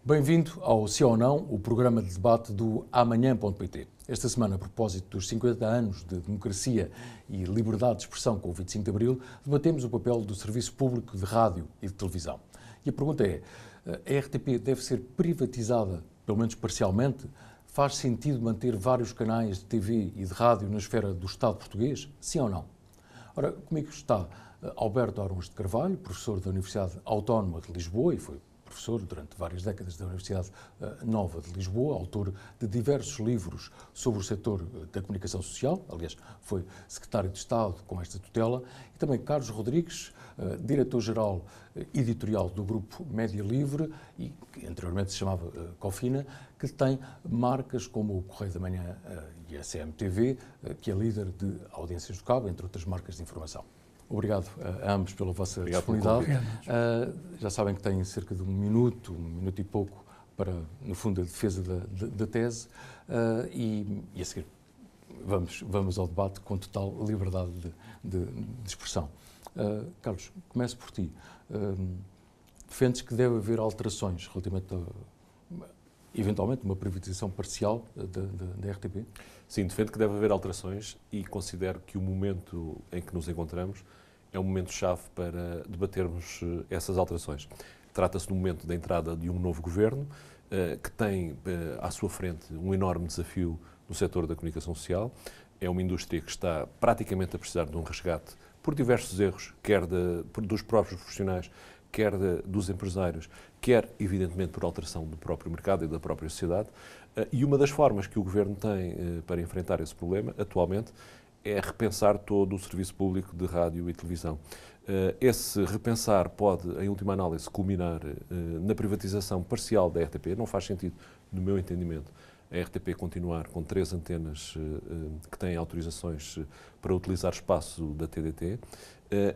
Bem-vindo ao Sim ou Não, o programa de debate do amanhã.pt. Esta semana, a propósito dos 50 anos de democracia e liberdade de expressão com o 25 de Abril, debatemos o papel do Serviço Público de Rádio e de Televisão. E a pergunta é, a RTP deve ser privatizada, pelo menos parcialmente? Faz sentido manter vários canais de TV e de rádio na esfera do Estado português? Sim ou não? Ora, comigo está Alberto Arons de Carvalho, professor da Universidade Autónoma de Lisboa e foi professor durante várias décadas da Universidade Nova de Lisboa, autor de diversos livros sobre o setor da comunicação social, aliás, foi secretário de Estado com esta tutela, e também Carlos Rodrigues, diretor-geral editorial do Grupo Média Livre, e que anteriormente se chamava Cofina, que tem marcas como o Correio da Manhã e a CMTV, que é líder de audiências do cabo, entre outras marcas de informação. Obrigado a ambos pela vossa disponibilidade. Já sabem que têm cerca de um minuto e pouco para, no fundo, a defesa da tese e a seguir vamos ao debate com total liberdade de expressão. Carlos, começo por ti. Defendes que deve haver alterações relativamente a, eventualmente, uma privatização parcial da RTP? Sim, defendo que deve haver alterações e considero que o momento em que nos encontramos é um momento-chave para debatermos essas alterações. Trata-se do momento da entrada de um novo governo que tem à sua frente um enorme desafio no setor da comunicação social. É uma indústria que está praticamente a precisar de um resgate por diversos erros, quer dos próprios profissionais, quer dos empresários, quer, evidentemente, por alteração do próprio mercado e da própria sociedade. E uma das formas que o Governo tem para enfrentar esse problema, atualmente, é repensar todo o serviço público de rádio e televisão. Esse repensar pode, em última análise, culminar na privatização parcial da RTP. Não faz sentido, no meu entendimento, a RTP continuar com 3 antenas que têm autorizações para utilizar espaço da TDT,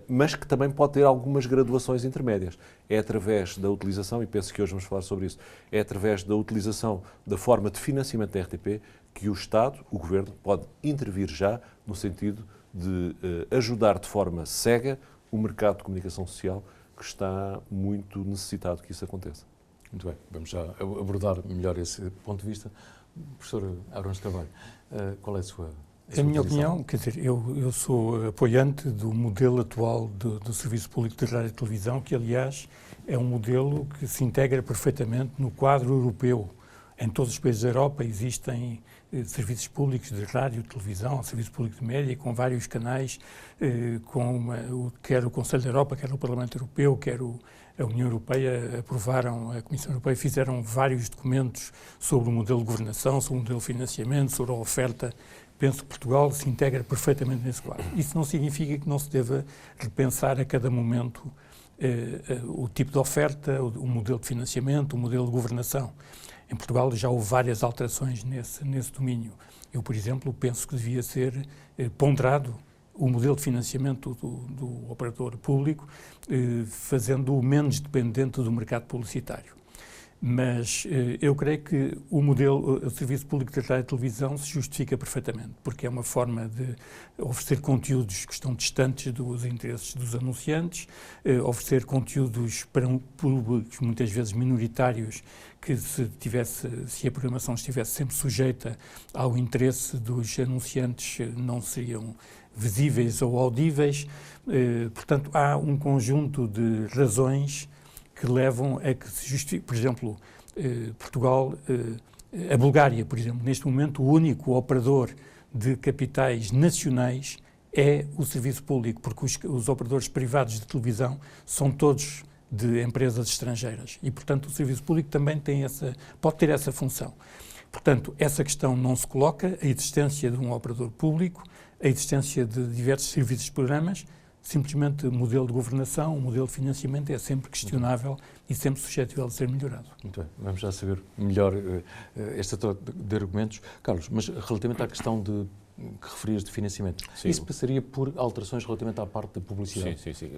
mas que também pode ter algumas graduações intermédias. É através da utilização, e penso que hoje vamos falar sobre isso, é através da utilização da forma de financiamento da RTP que o Estado, o Governo, pode intervir já no sentido de ajudar de forma cega o mercado de comunicação social que está muito necessitado que isso aconteça. Muito bem, vamos já abordar melhor esse ponto de vista. Professor Arons de Carvalho, qual é a sua A minha opinião, quer dizer, eu sou apoiante do modelo atual do Serviço Público de Rádio e Televisão, que, aliás, é um modelo que se integra perfeitamente no quadro europeu. Em todos os países da Europa existem serviços públicos de rádio, televisão, serviço público de média, com vários canais, quer o Conselho da Europa, quer o Parlamento Europeu, quer a União Europeia aprovaram, a Comissão Europeia fizeram vários documentos sobre o modelo de governação, sobre o modelo de financiamento, sobre a oferta. Penso que Portugal se integra perfeitamente nesse quadro. Isso não significa que não se deva repensar a cada momento o tipo de oferta, o modelo de financiamento, o modelo de governação. Em Portugal já houve várias alterações nesse domínio. Eu, por exemplo, penso que devia ser ponderado o modelo de financiamento do operador público, fazendo-o menos dependente do mercado publicitário. Mas eu creio que o Serviço Público de Rádio e Televisão se justifica perfeitamente, porque é uma forma de oferecer conteúdos que estão distantes dos interesses dos anunciantes, oferecer conteúdos para públicos muitas vezes minoritários, que se a programação estivesse sempre sujeita ao interesse dos anunciantes não seriam visíveis ou audíveis. Portanto, há um conjunto de razões que levam a que se justifique, por exemplo, Portugal, a Bulgária, por exemplo, neste momento o único operador de capitais nacionais é o serviço público, porque os operadores privados de televisão são todos de empresas estrangeiras e, portanto, o serviço público também pode ter essa função. Portanto, essa questão não se coloca, a existência de um operador público, a existência de diversos serviços de programas. Simplesmente o modelo de governação, o modelo de financiamento é sempre questionável e sempre suscetível de ser melhorado. Muito bem, vamos já saber melhor esta troca de argumentos. Carlos, mas relativamente à questão que referias de financiamento, sim, isso passaria por alterações relativamente à parte da publicidade? Sim.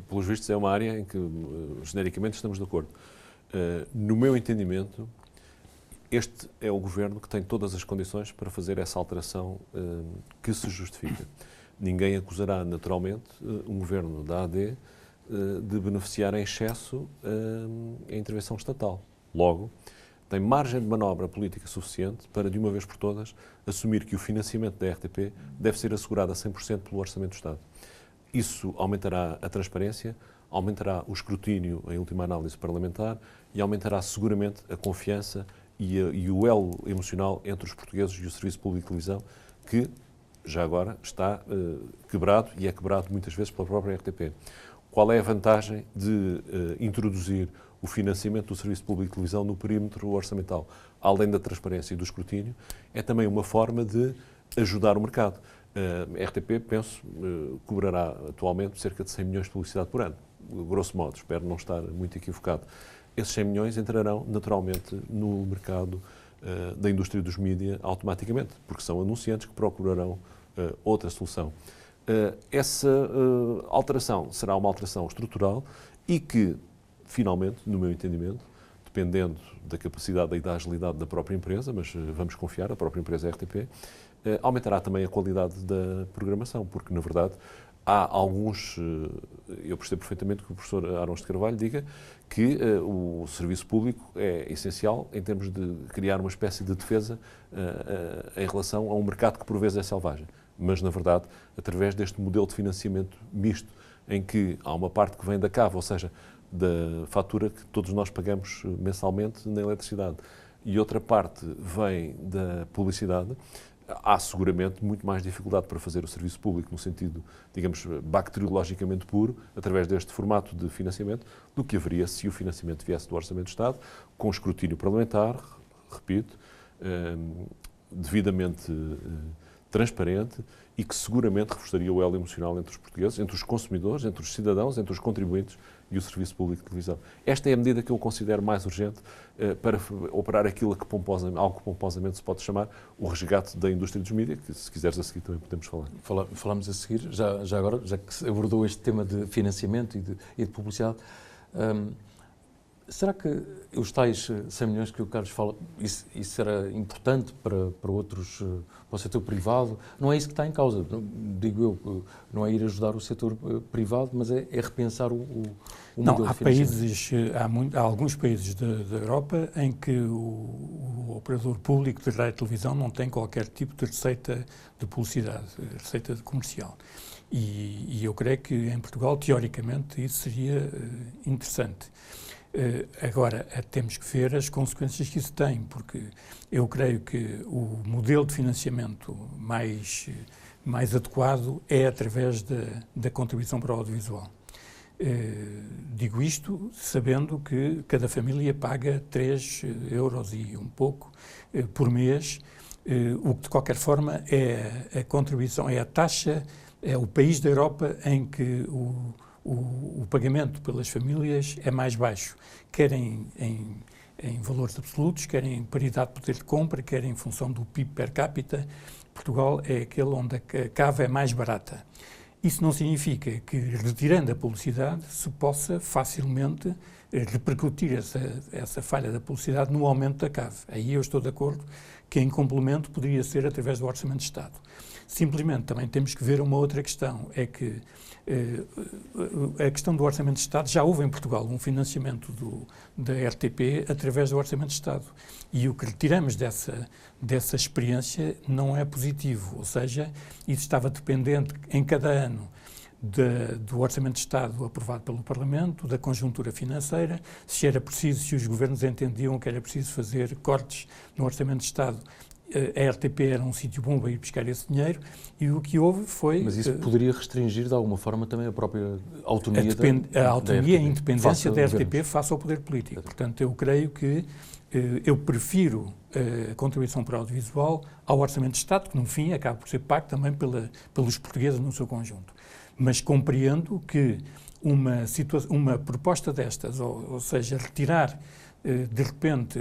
Pelos vistos é uma área em que genericamente estamos de acordo. No meu entendimento, este é o Governo que tem todas as condições para fazer essa alteração que se justifica. Ninguém acusará, naturalmente, um governo da AD de beneficiar em excesso a intervenção estatal. Logo, tem margem de manobra política suficiente para, de uma vez por todas, assumir que o financiamento da RTP deve ser assegurado a 100% pelo Orçamento do Estado. Isso aumentará a transparência, aumentará o escrutínio, em última análise, parlamentar e aumentará seguramente a confiança e o elo emocional entre os portugueses e o Serviço Público de Televisão, que já agora está quebrado e é quebrado muitas vezes pela própria RTP. Qual é a vantagem de introduzir o financiamento do Serviço Público de Televisão no perímetro orçamental? Além da transparência e do escrutínio, é também uma forma de ajudar o mercado. A RTP, penso, cobrará atualmente cerca de 100 milhões de publicidade por ano, grosso modo, espero não estar muito equivocado. Esses 100 milhões entrarão naturalmente no mercado da indústria dos mídia automaticamente, porque são anunciantes que procurarão outra solução. Essa alteração será uma alteração estrutural e que, finalmente, no meu entendimento, dependendo da capacidade e da agilidade da própria empresa, mas vamos confiar, a própria empresa RTP, aumentará também a qualidade da programação, porque, na verdade, há alguns... Eu percebo perfeitamente que o professor Arons de Carvalho diga que o serviço público é essencial em termos de criar uma espécie de defesa em relação a um mercado que, por vezes, é selvagem. Mas, na verdade, através deste modelo de financiamento misto, em que há uma parte que vem da CAV, ou seja, da fatura que todos nós pagamos mensalmente na eletricidade, e outra parte vem da publicidade, há seguramente muito mais dificuldade para fazer o serviço público no sentido, digamos, bacteriologicamente puro, através deste formato de financiamento, do que haveria se o financiamento viesse do Orçamento do Estado, com escrutínio parlamentar, repito, devidamente transparente e que seguramente reforçaria o elo emocional entre os portugueses, entre os consumidores, entre os cidadãos, entre os contribuintes e o Serviço Público de Televisão. Esta é a medida que eu considero mais urgente para operar aquilo que algo que pomposamente se pode chamar o resgate da indústria dos mídias, que se quiseres a seguir também podemos falar. Falamos a seguir, já agora, já que se abordou este tema de financiamento e de publicidade, será que os tais 100 milhões que o Carlos fala, isso era importante para outros, para o setor privado? Não é isso que está em causa, digo eu, não é ir ajudar o setor privado, mas é repensar o modelo de financiamento. Há alguns países da Europa em que o operador público de rádio e televisão não tem qualquer tipo de receita de publicidade, receita comercial. E eu creio que em Portugal, teoricamente, isso seria interessante. Agora, temos que ver as consequências que isso tem, porque eu creio que o modelo de financiamento mais adequado é através da contribuição para o audiovisual. Digo isto sabendo que cada família paga 3 euros e um pouco por mês, o que de qualquer forma é a contribuição, é a taxa, é o país da Europa em que o pagamento pelas famílias é mais baixo, quer em valores absolutos, quer em paridade de poder de compra, quer em função do PIB per capita. Portugal é aquele onde a CAV é mais barata. Isso não significa que, retirando a publicidade, se possa facilmente repercutir essa falha da publicidade no aumento da CAV. Aí eu estou de acordo que, em complemento, poderia ser através do Orçamento de Estado. Simplesmente também temos que ver uma outra questão, é que a questão do Orçamento de Estado, já houve em Portugal um financiamento da RTP através do Orçamento de Estado e o que retiramos dessa experiência não é positivo, ou seja, isso estava dependente em cada ano do Orçamento de Estado aprovado pelo Parlamento, da conjuntura financeira, se era preciso, se os governos entendiam que era preciso fazer cortes no Orçamento de Estado, a RTP era um sítio bom para ir buscar esse dinheiro e o que houve foi... Mas isso poderia restringir de alguma forma também a própria autonomia a autonomia e a independência da RTP face ao poder político. Portanto, eu creio que eu prefiro a contribuição para o audiovisual ao Orçamento de Estado, que no fim acaba por ser pago também pelos portugueses no seu conjunto. Mas compreendo que uma proposta destas, ou seja, retirar de repente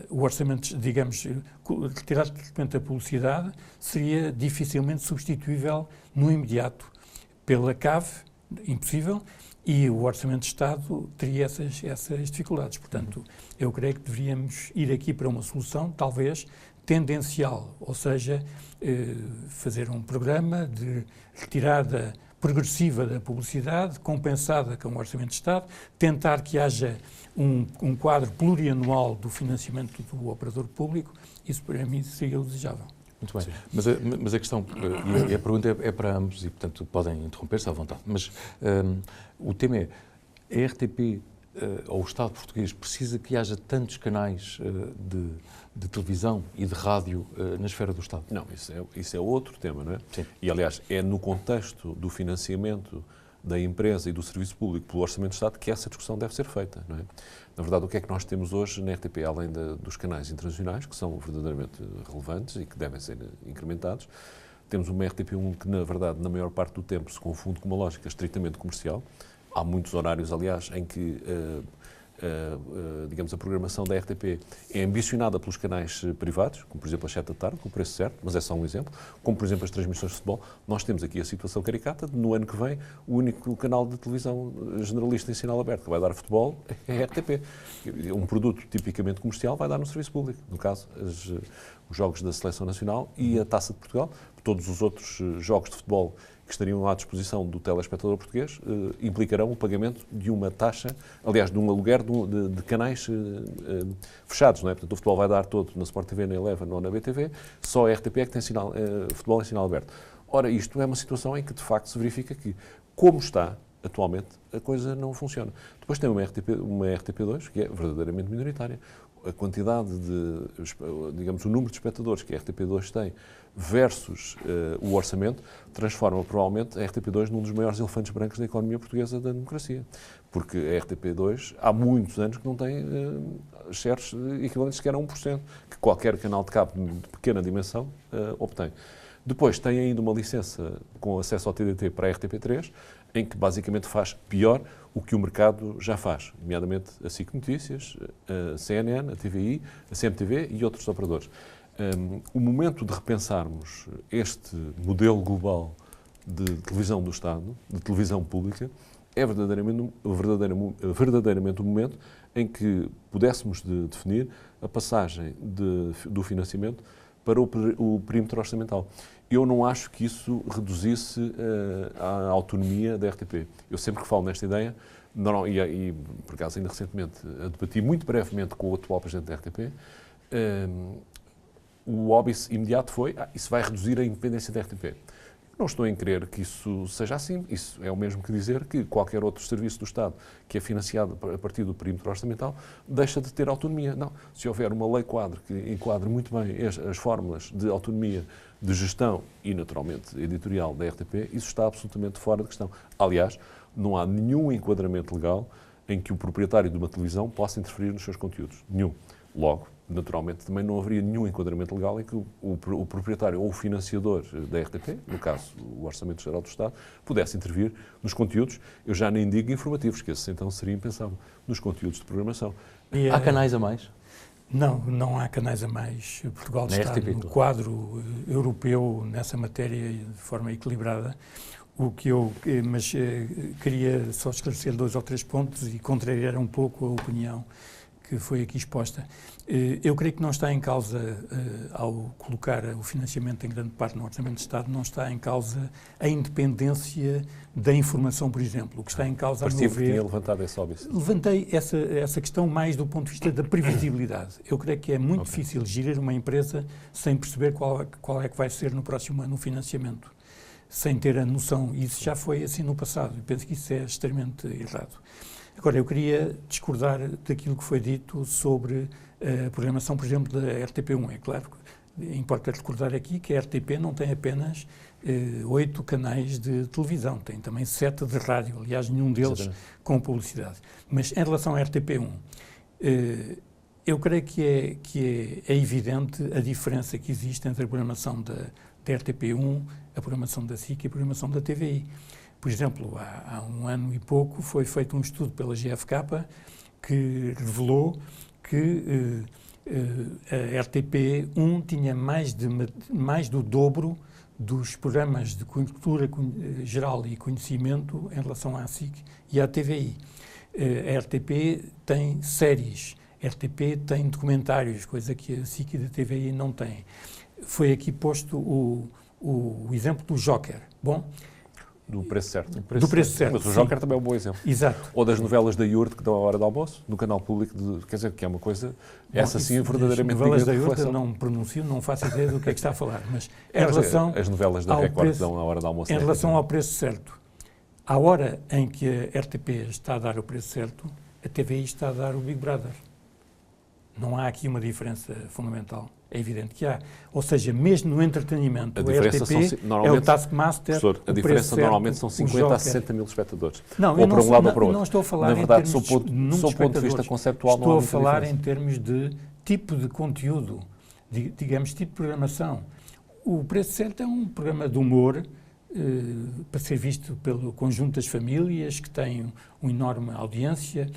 o orçamento, digamos, retirar de repente a publicidade, seria dificilmente substituível no imediato pela CAV, impossível, e o Orçamento de Estado teria essas dificuldades. Portanto, eu creio que deveríamos ir aqui para uma solução, talvez, tendencial, ou seja, fazer um programa de retirada progressiva da publicidade, compensada com o Orçamento de Estado, tentar que haja um quadro plurianual do financiamento do operador público, isso para mim seria o desejável. Muito bem, mas a questão, e a pergunta é para ambos e, portanto, podem interromper-se à vontade, mas o tema é, a RTP ou o Estado português precisa que haja tantos canais de televisão e de rádio na esfera do Estado? Não, isso é outro tema, não é? Sim. E, aliás, é no contexto do financiamento da empresa e do serviço público pelo Orçamento de Estado que essa discussão deve ser feita, não é? Na verdade, o que é que nós temos hoje na RTP, além dos canais internacionais, que são verdadeiramente relevantes e que devem ser incrementados, temos uma RTP1 que, na verdade, na maior parte do tempo se confunde com uma lógica estritamente comercial. Há muitos horários, aliás, em que, digamos, a programação da RTP é ambicionada pelos canais privados, como, por exemplo, às 7 da tarde, com o preço certo, mas é só um exemplo, como, por exemplo, as transmissões de futebol. Nós temos aqui a situação caricata de, no ano que vem, o único canal de televisão generalista em sinal aberto que vai dar futebol é a RTP. Um produto tipicamente comercial vai dar no serviço público, no caso, os jogos da Seleção Nacional e a Taça de Portugal. Todos os outros jogos de futebol que estariam à disposição do telespectador português implicarão o pagamento de uma taxa, aliás, de um aluguer de canais fechados, não é? Portanto, o futebol vai dar todo na Sport TV, na Eleven ou na BTV, só a RTP é que tem futebol em sinal aberto. Ora, isto é uma situação em que, de facto, se verifica que, como está atualmente, a coisa não funciona. Depois tem uma RTP2 que é verdadeiramente minoritária. A quantidade digamos, o número de espectadores que a RTP2 tem versus o orçamento transforma provavelmente a RTP2 num dos maiores elefantes brancos da economia portuguesa da democracia. Porque a RTP2 há muitos anos que não tem shares equivalentes sequer a 1%, que qualquer canal de cabo de pequena dimensão obtém. Depois tem ainda uma licença com acesso ao TDT para a RTP3, em que basicamente faz pior o que o mercado já faz, nomeadamente a SIC Notícias, a CNN, a TVI, a CMTV e outros operadores. O momento de repensarmos este modelo global de televisão do Estado, de televisão pública, é verdadeiramente o momento em que pudéssemos definir a passagem do financiamento para o perímetro orçamental. Eu não acho que isso reduzisse a autonomia da RTP. Eu sempre que falo nesta ideia, e por acaso ainda recentemente a debati muito brevemente com o atual presidente da RTP, o óbice imediato foi, isso vai reduzir a independência da RTP. Não estou em crer que isso seja assim. Isso é o mesmo que dizer que qualquer outro serviço do Estado que é financiado a partir do perímetro orçamental deixa de ter autonomia. Não. Se houver uma lei-quadro que enquadre muito bem as fórmulas de autonomia de gestão e, naturalmente, editorial da RTP, isso está absolutamente fora de questão. Aliás, não há nenhum enquadramento legal em que o proprietário de uma televisão possa interferir nos seus conteúdos. Nenhum. Logo, naturalmente, também não haveria nenhum enquadramento legal em que o proprietário ou o financiador da RTP, no caso o Orçamento Geral do Estado, pudesse intervir nos conteúdos, eu já nem digo informativos, que esse então seria impensável, nos conteúdos de programação. Há canais a mais? Não há canais a mais. Portugal está no quadro europeu nessa matéria de forma equilibrada. Mas queria só esclarecer 2 ou 3 pontos e contrariar um pouco a opinião que foi aqui exposta. Eu creio que não está em causa, ao colocar o financiamento em grande parte no Orçamento de Estado, não está em causa a independência da informação, por exemplo. O que está em causa, a meu ver... Parecia que tinha levantado esse óbvio. Levantei essa questão mais do ponto de vista da previsibilidade. Eu creio que é muito difícil gerir uma empresa sem perceber qual é que vai ser no próximo ano o financiamento, sem ter a noção. Isso já foi assim no passado. Eu penso que isso é extremamente errado. Agora, eu queria discordar daquilo que foi dito sobre a programação, por exemplo, da RTP1. É claro que importa recordar aqui que a RTP não tem apenas 8 canais de televisão, tem também 7 de rádio, aliás, nenhum deles com publicidade. Mas em relação à RTP1, eu creio que é evidente a diferença que existe entre a programação da RTP1, a programação da SIC e a programação da TVI. Por exemplo, há um ano e pouco foi feito um estudo pela GfK que revelou que a RTP1 tinha mais do dobro dos programas de cultura geral e conhecimento em relação à SIC e à TVI. A RTP tem séries, a RTP tem documentários, coisa que a SIC e a TVI não têm. Foi aqui posto o exemplo do Joker. Bom, Do preço certo. Do preço certo. Mas o Joker também é um bom exemplo. Exato. Ou das novelas da Iurte que dão à hora do almoço, no canal público, quer dizer, que é uma coisa, essa sim, verdadeiramente digna de reflexão. As novelas da Iurte não pronuncio, não faço ideia do que é que está a falar, mas em relação as novelas da Record que dão à hora do almoço. Em relação ao preço certo, à hora em que a RTP está a dar o preço certo, a TVI está a dar o Big Brother. Não há aqui uma diferença fundamental. É evidente que há. Ou seja, mesmo no entretenimento, a RTP é o Taskmaster. A diferença normalmente são 50 a 60 mil espectadores. Não, ou para um lado ou para o outro. Não estou a falar Na verdade, em termos sob o ponto de vista conceptual, estou a falar em termos de tipo de conteúdo, digamos, tipo de programação. O Preço Certo é um programa de humor para ser visto pelo conjunto das famílias, que tem uma enorme audiência.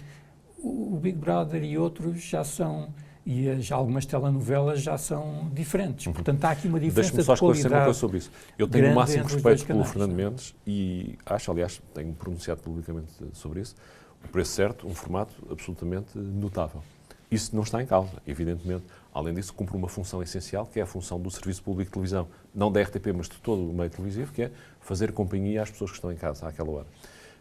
O Big Brother e outros já são, e algumas telenovelas já são diferentes. Portanto, há aqui uma diferença de qualidade. Deixe-me só esclarecer uma coisa sobre isso. Eu tenho o máximo respeito pelo Fernando Mendes e acho, aliás, tenho pronunciado publicamente sobre isso, o Preço Certo, um formato absolutamente notável. Isso não está em causa, evidentemente. Além disso, cumpre uma função essencial, que é a função do Serviço Público de Televisão, não da RTP, mas de todo o meio televisivo, que é fazer companhia às pessoas que estão em casa àquela hora.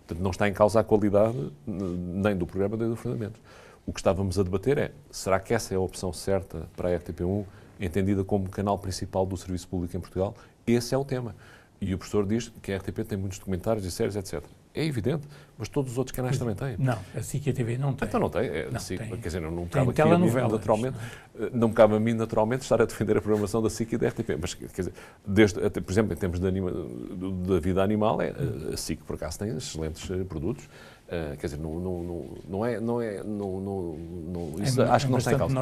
Portanto, não está em causa a qualidade nem do programa, nem do Fernando Mendes. O que estávamos a debater é, será que essa é a opção certa para a RTP1, entendida como canal principal do Serviço Público em Portugal? Esse é o tema. E o professor diz que a RTP tem muitos documentários e séries, etc. É evidente, mas todos os outros canais também têm. Não, a SIC e a TV não têm. Então não tem. Não, tem. Quer dizer, não me cabe aqui a mim, naturalmente, não me cabe a mim, naturalmente, estar a defender a programação da SIC e da RTP. Mas, quer dizer, até, por exemplo, em termos da vida animal, a SIC, por acaso, tem excelentes produtos. Quer dizer, isso acho que não está em causa.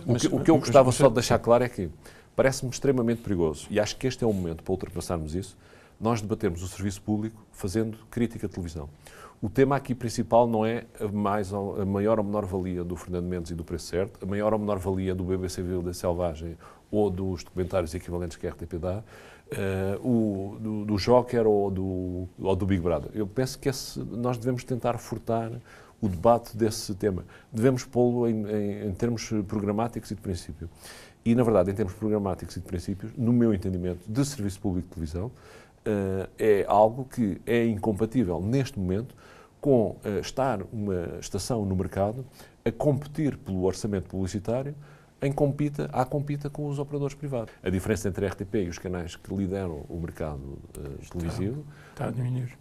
Mas o que eu gostava só de deixar claro é que parece-me extremamente perigoso, e acho que este é o momento para ultrapassarmos isso, nós debatermos o serviço público fazendo crítica à televisão. O tema aqui principal não é a maior ou menor valia do Fernando Mendes e do Preço Certo, a maior ou menor valia do BBC Vida Selvagem ou dos documentários equivalentes que a RTP dá, do Joker ou do Big Brother. Eu penso que nós devemos tentar furtar o debate desse tema. Devemos pô-lo em termos programáticos e de princípio. E, na verdade, em termos programáticos e de princípios, no meu entendimento, de Serviço Público de Televisão, é algo que é incompatível, neste momento, com estar uma estação no mercado a competir pelo orçamento publicitário compita com os operadores privados. A diferença entre a RTP e os canais que lideram o mercado televisivo está a diminuir.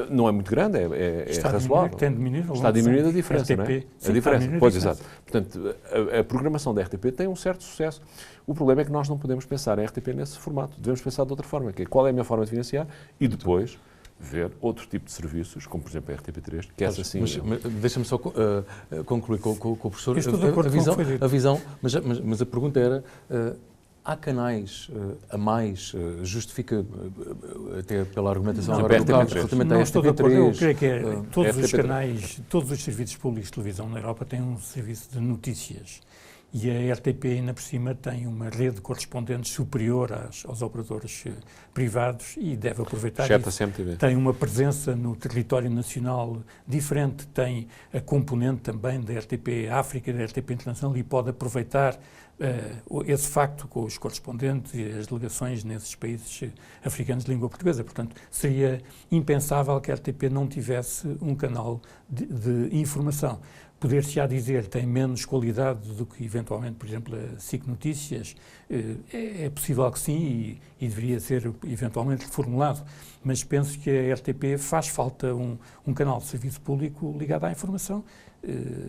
Não é muito grande, é razoável. Tem diminuído. Está a diminuir a diferença, RTP, não é? Sim, a diferença, pois, exato. Portanto, a programação da RTP tem um certo sucesso. O problema é que nós não podemos pensar a RTP nesse formato. Devemos pensar de outra forma, que é qual é a minha forma de financiar e depois ver outro tipo de serviços, como por exemplo a RTP3, que essa sim... Mas deixa-me só concluir com o professor. Estou de acordo com o que foi dito. A visão, mas a pergunta era... há canais a mais, justifica até pela argumentação agora do Carlos, relativamente à RTP3. Eu creio que todos os canais, todos os serviços públicos de televisão na Europa têm um serviço de notícias. E a RTP, ainda por cima, tem uma rede de correspondentes superior aos operadores privados e deve aproveitar isso. Tem uma presença no território nacional diferente, tem a componente também da RTP África e da RTP Internacional e pode aproveitar esse facto com os correspondentes e as delegações nesses países africanos de língua portuguesa. Portanto, seria impensável que a RTP não tivesse um canal de informação. Poder-se-á dizer tem menos qualidade do que, eventualmente, por exemplo, a SIC Notícias. É possível que sim e deveria ser, eventualmente, reformulado. Mas penso que a RTP faz falta um canal de serviço público ligado à informação,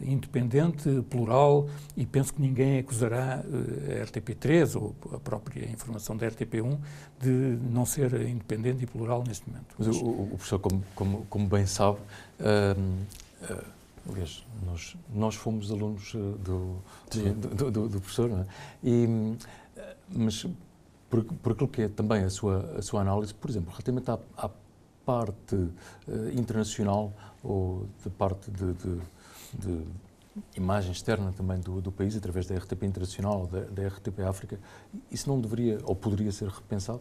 independente, plural, e penso que ninguém acusará a RTP3 ou a própria informação da RTP1 de não ser independente e plural neste momento. Mas o professor, como bem sabe... aliás, nós fomos alunos do professor, não é? Mas por aquilo que é também a sua análise, por exemplo, relativamente à parte internacional ou da parte de imagem externa também do país, através da RTP Internacional, da RTP África, isso não deveria ou poderia ser repensado?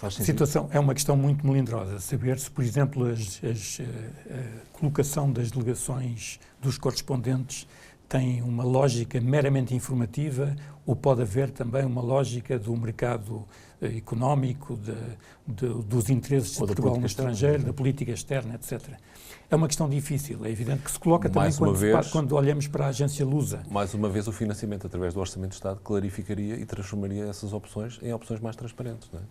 A situação é uma questão muito melindrosa. Saber se, por exemplo, a colocação das delegações dos correspondentes tem uma lógica meramente informativa ou pode haver também uma lógica do mercado económico, dos interesses de Portugal no estrangeiro, da política externa, etc. É uma questão difícil, é evidente que se coloca também quando olhamos para a agência Lusa. Mais uma vez, o financiamento através do Orçamento de Estado clarificaria e transformaria essas opções em opções mais transparentes. Não é?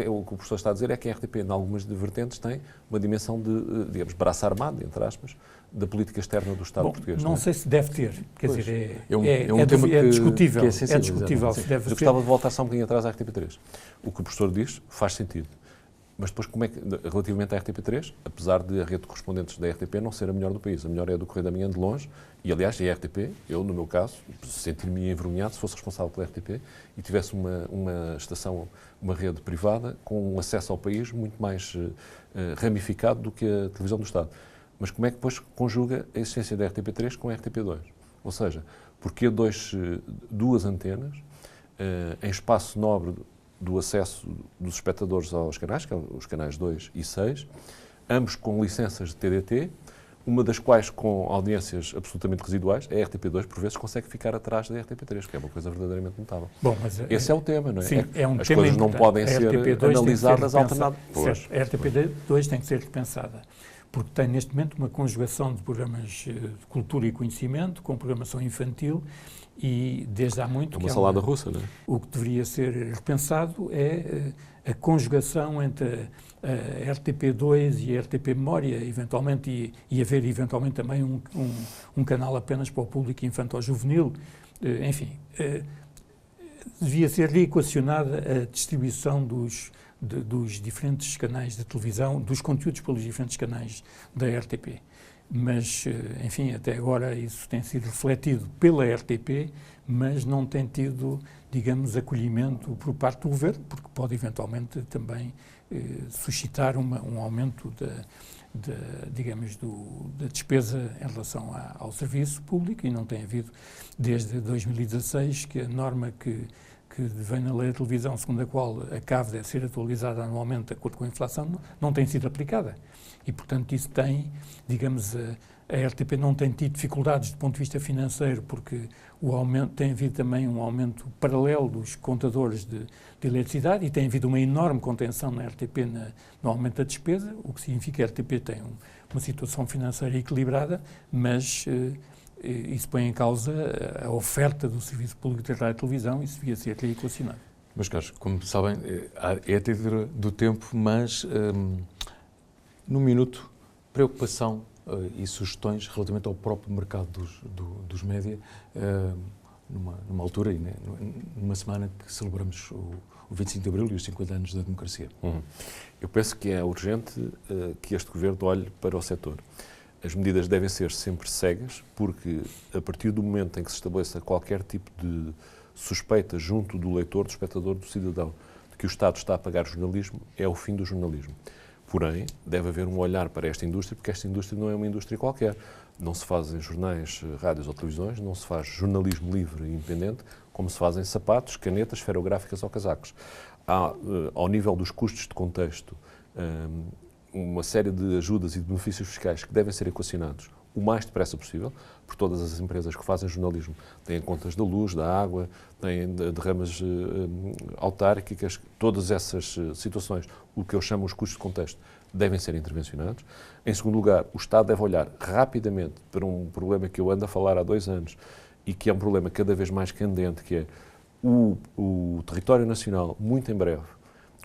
O que o professor está a dizer é que a RTP, em algumas vertentes, tem uma dimensão de, digamos, braço armado, entre aspas, da política externa do Estado português. Não sei se deve ter, quer dizer, é discutível. É discutível se deve ter. Eu gostava de voltar só um bocadinho atrás à RTP3. O que o professor diz faz sentido. Mas depois, como é que, relativamente à RTP3, apesar de a rede de correspondentes da RTP não ser a melhor do país, a melhor é a do Correio da Manhã de longe, e aliás, a RTP, eu, no meu caso, sentir-me envergonhado se fosse responsável pela RTP e tivesse uma estação, uma rede privada com um acesso ao país muito mais ramificado do que a televisão do Estado. Mas como é que depois conjuga a existência da RTP3 com a RTP2? Ou seja, porque duas antenas em espaço nobre do acesso dos espectadores aos canais, que são os canais 2 e 6, ambos com licenças de TDT, uma das quais com audiências absolutamente residuais. A RTP2, por vezes, consegue ficar atrás da RTP3, que é uma coisa verdadeiramente notável. Bom, mas esse é o tema, não é? Sim, é um As tema coisas não podem ser analisadas alternativamente. A RTP2 tem que ser repensada, porque tem neste momento uma conjugação de programas de cultura e conhecimento, com programação infantil, e desde há muito... Uma salada russa, não é? O que deveria ser repensado é a conjugação entre a RTP2 e a RTP Memória, eventualmente, e haver eventualmente também um canal apenas para o público infantil-juvenil. Enfim, devia ser reequacionada a distribuição dos diferentes canais de televisão, dos conteúdos pelos diferentes canais da RTP. Mas, enfim, até agora isso tem sido refletido pela RTP, mas não tem tido, digamos, acolhimento por parte do Governo, porque pode eventualmente também suscitar um aumento da despesa em relação ao serviço público, e não tem havido desde 2016 que a norma que vem na lei da televisão, segundo a qual a CAV deve ser atualizada anualmente de acordo com a inflação, não tem sido aplicada. E, portanto, isso tem, digamos, a RTP não tem tido dificuldades do ponto de vista financeiro, porque tem havido também um aumento paralelo dos contadores de eletricidade, e tem havido uma enorme contenção na RTP no aumento da despesa, o que significa que a RTP tem uma situação financeira equilibrada, mas isso põe em causa a oferta do Serviço Público de Rádio e Televisão, e isso devia ser reequacionado. Meus caros, como sabem, é a ter do tempo, mas no minuto, preocupação e sugestões relativamente ao próprio mercado dos média, numa altura, né, numa semana que celebramos o 25 de Abril e os 50 anos da democracia. Eu penso que é urgente que este Governo olhe para o setor. As medidas devem ser sempre cegas, porque a partir do momento em que se estabeleça qualquer tipo de suspeita junto do leitor, do espectador, do cidadão, de que o Estado está a pagar jornalismo, é o fim do jornalismo. Porém, deve haver um olhar para esta indústria, porque esta indústria não é uma indústria qualquer. Não se fazem jornais, rádios ou televisões, não se faz jornalismo livre e independente, como se fazem sapatos, canetas, esferográficas ou casacos. Há, ao nível dos custos de contexto, uma série de ajudas e de benefícios fiscais que devem ser equacionados o mais depressa possível, por todas as empresas que fazem jornalismo têm contas da luz, da água, têm derramas autárquicas, todas essas situações, o que eu chamo os custos de contexto, devem ser intervencionados. Em segundo lugar, o Estado deve olhar rapidamente para um problema que eu ando a falar há 2 anos e que é um problema cada vez mais candente, que é o território nacional, muito em breve,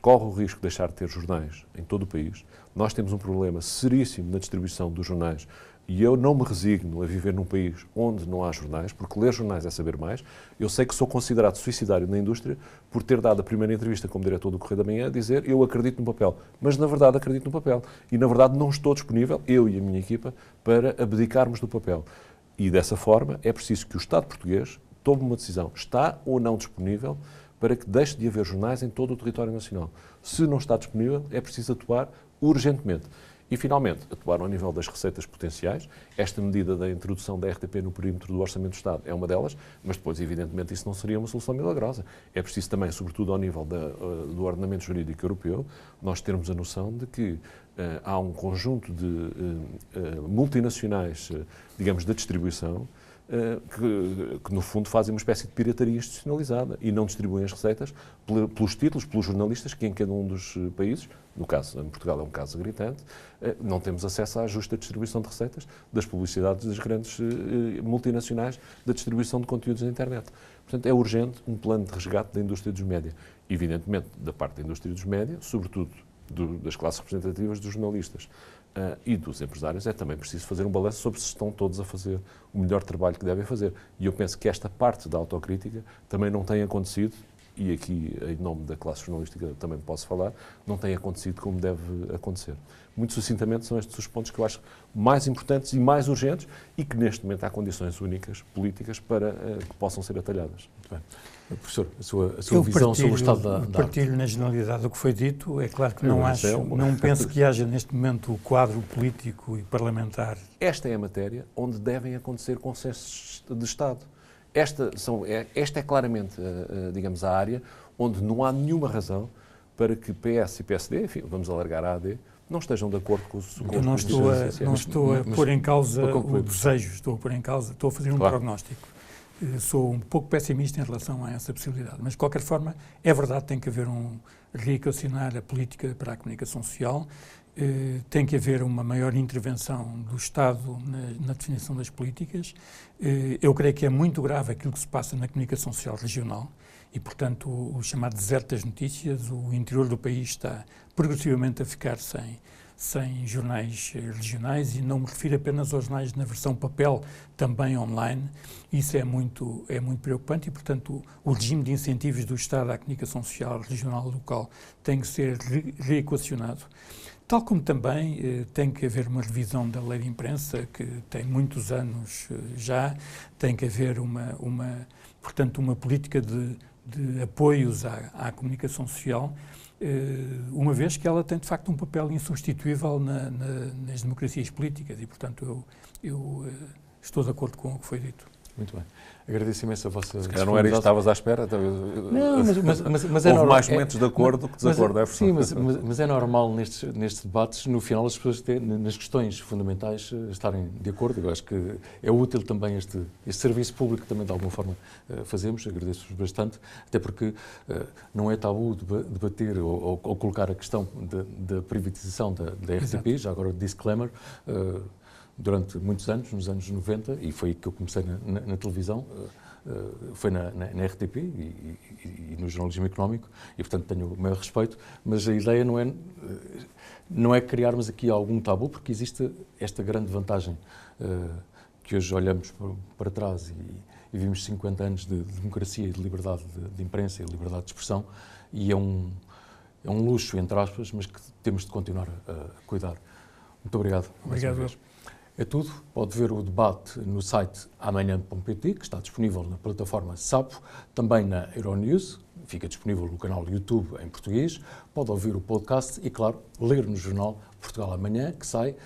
corre o risco de deixar de ter jornais em todo o país. Nós temos um problema seríssimo na distribuição dos jornais e eu não me resigno a viver num país onde não há jornais, porque ler jornais é saber mais. Eu sei que sou considerado suicidário na indústria por ter dado a primeira entrevista como diretor do Correio da Manhã a dizer eu acredito no papel, mas na verdade acredito no papel e na verdade não estou disponível, eu e a minha equipa, para abdicarmos do papel. E dessa forma é preciso que o Estado português tome uma decisão, está ou não disponível para que deixe de haver jornais em todo o território nacional. Se não está disponível, é preciso atuar urgentemente. E, finalmente, atuar ao nível das receitas potenciais. Esta medida da introdução da RTP no perímetro do Orçamento do Estado é uma delas, mas depois, evidentemente, isso não seria uma solução milagrosa. É preciso também, sobretudo ao nível do ordenamento jurídico europeu, nós termos a noção de que há um conjunto de multinacionais, digamos, da distribuição, que no fundo fazem uma espécie de pirataria institucionalizada e não distribuem as receitas pelos títulos, pelos jornalistas, que em cada um dos países, no caso em Portugal é um caso gritante, não temos acesso à justa distribuição de receitas das publicidades das grandes multinacionais da distribuição de conteúdos na internet. Portanto, é urgente um plano de resgate da indústria dos média. Evidentemente, da parte da indústria dos média, sobretudo das classes representativas dos jornalistas e dos empresários, é também preciso fazer um balanço sobre se estão todos a fazer o melhor trabalho que devem fazer. E eu penso que esta parte da autocrítica também não tem acontecido, e aqui, em nome da classe jornalística, também posso falar, não tem acontecido como deve acontecer. Muito sucintamente são estes os pontos que eu acho mais importantes e mais urgentes e que neste momento há condições únicas, políticas, para que possam ser atalhadas. Muito bem. Professor, a sua visão sobre o estado da arte. Partilho na generalidade do que foi dito. É claro que não penso que haja neste momento o quadro político e parlamentar. Esta é a matéria onde devem acontecer consensos de Estado. Esta é claramente, digamos, a área onde não há nenhuma razão para que PS e PSD, enfim, vamos alargar a AD, não estejam de acordo com o Eu não estou a pôr em causa o desejo, estou a fazer um prognóstico. Sou um pouco pessimista em relação a essa possibilidade, mas de qualquer forma é verdade, tem que haver reequacionar a política para a comunicação social, tem que haver uma maior intervenção do Estado na definição das políticas. Eu creio que é muito grave aquilo que se passa na comunicação social regional e, portanto, o chamado deserto das notícias, o interior do país está progressivamente a ficar sem jornais regionais, e não me refiro apenas aos jornais na versão papel, também online. Isso é muito preocupante e, portanto, o regime de incentivos do Estado à comunicação social regional local tem que ser reequacionado. Tal como também tem que haver uma revisão da lei de imprensa, que tem muitos anos já, tem que haver portanto, uma política de apoios à comunicação social, uma vez que ela tem, de facto, um papel insubstituível nas democracias políticas e, portanto, eu estou de acordo com o que foi dito. Muito bem. Agradeço imenso a vossa disponibilidade. Não era isto que estavas à espera? Não, mas é houve mais momentos de acordo do que desacordo, é sim, mas é normal nestes debates, no final, as pessoas, nas questões fundamentais, estarem de acordo. Eu acho que é útil também este serviço público que também, de alguma forma, fazemos. Agradeço-vos bastante, até porque não é tabu debater ou colocar a questão da privatização da RTP, Exato. Já agora o disclaimer, durante muitos anos, nos anos 90, e foi aí que eu comecei na televisão, foi na RTP e no jornalismo económico, e portanto tenho o maior respeito, mas a ideia não é criarmos aqui algum tabu, porque existe esta grande vantagem que hoje olhamos para trás e vimos 50 anos de democracia e de liberdade de imprensa e liberdade de expressão, e é um luxo, entre aspas, mas que temos de continuar a cuidar. Muito obrigado. Obrigado. É tudo. Pode ver o debate no site amanhã.pt, que está disponível na plataforma Sapo, também na Euronews, fica disponível no canal YouTube em português. Pode ouvir o podcast e, claro, ler no jornal Portugal Amanhã, que sai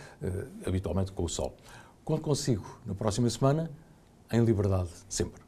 habitualmente com o sol. Conto consigo na próxima semana, em liberdade sempre.